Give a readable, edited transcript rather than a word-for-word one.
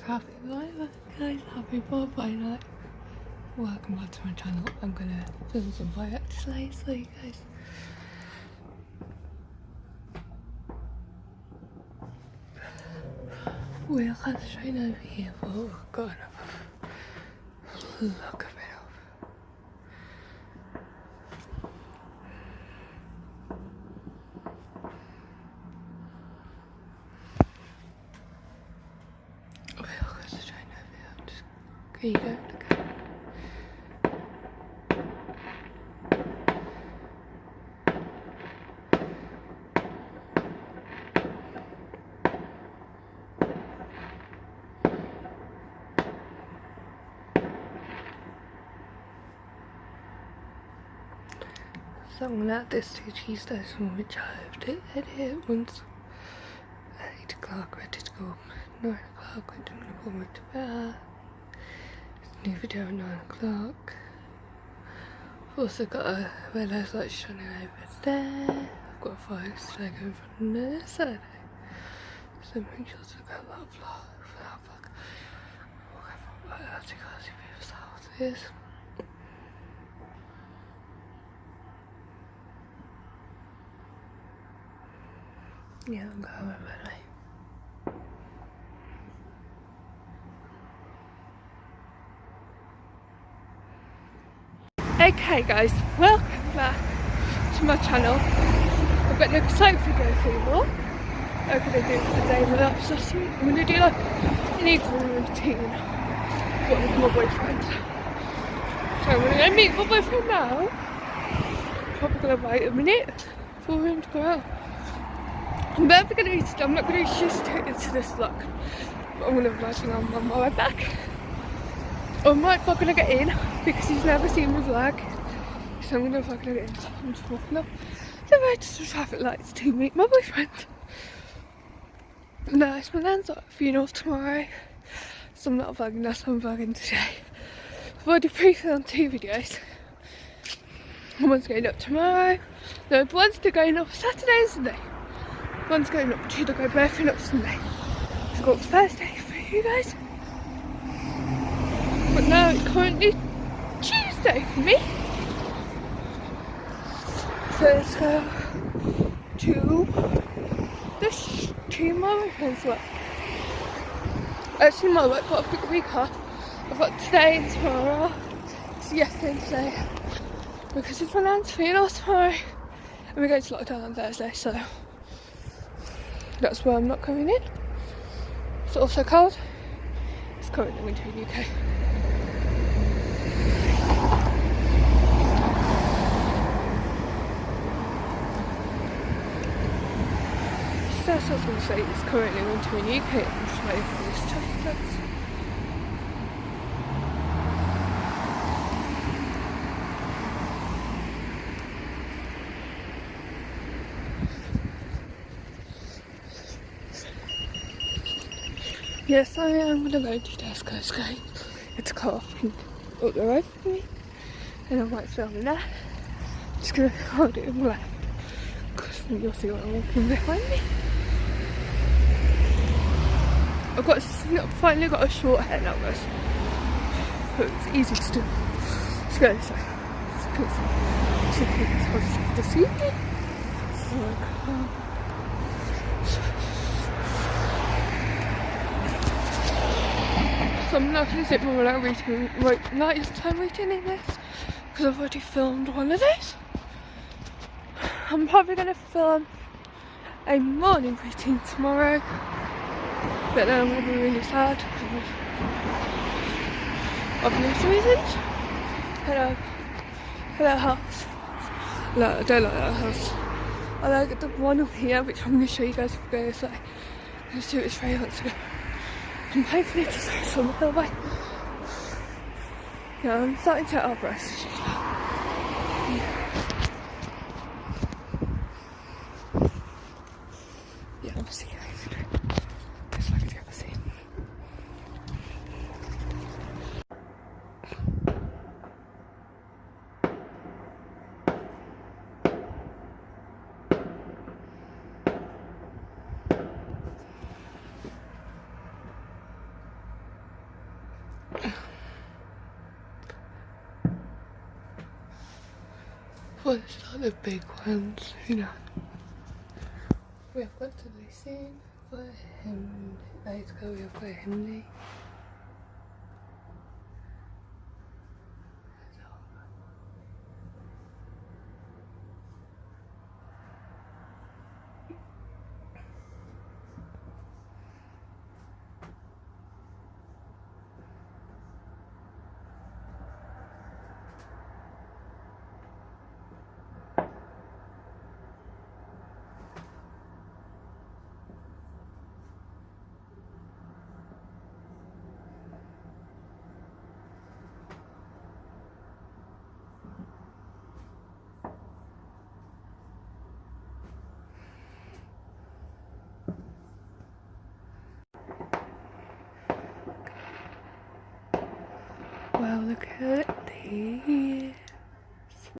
happy guys, happy Bonfire night. Welcome back to my channel. I'm gonna film some fire today, so you guys. We'll have to train over here for what we've got. Look at it. There you go. So I'm gonna add this to Tuesdays from which I have to edit once 8 o'clock, ready to go. 9 o'clock, I'm gonna go to bed. New video at 9 o'clock. I've also got a red light shining over there. I've got a fire stag over from there Saturday. So make sure to go that vlog. I'll take out the people's houses. Yeah, I'm going over there. Okay guys, welcome back to my channel. I've got an exciting video for you all. I'm going to do the day in the life session. I'm going to do like an evening routine with my boyfriend. So I'm going to go meet my boyfriend now. Probably going to wait a minute for him to go out. I'm not going to just take into this vlog. I'm going to vlog on my way back. I might fucking get in because he's never seen me vlog, so I'm gonna fucking get in. I'm just walking up the road to the traffic lights to meet my boyfriend. No, it's my nan's funeral tomorrow, so I'm not vlogging, that's why I'm vlogging today. I've already pre-filmed 2 videos. One's going up tomorrow, no, one's going up Saturday and Sunday. One's going up to go both up Sunday. So I've got Thursday for you guys. But now it's currently Tuesday for me. So let's go to my boyfriend's work. Actually my work, but I've got a week off. I've got today and tomorrow. So yesterday and today. Because it's my nan's funeral tomorrow. And we're going to lockdown on Thursday, so that's why I'm not coming in. It's also cold. It's currently winter in the UK. That's what I was going to say, it's currently winter in the UK. I'm just waiting for these chocolates. Yes, I am going to go to Tesco's going. It's a car up the road for me. And I might film in there. I'm just going to hold it in my lap. Because you'll see what I'm walking behind me. I've finally got a short hair now guys, so it's easy to do. Let's go this way. To see me. So I'm not going to sit for my nighttime routine in this because I've already filmed one of these. I'm probably going to film a morning routine tomorrow. But then I'm going to be really sad because of obvious reasons. Hello house. No, I don't like that house. I like the one up here, which I'm going to show you guys if we go this way. Let's see which way I want to go. And hopefully it's just some other way. Yeah, I'm starting to get breasts. Yeah, I'll see you guys. It's like I've ever seen. Well, it's not the big ones, you know. We have got to listen for him. Let's go for him. Well, look at these.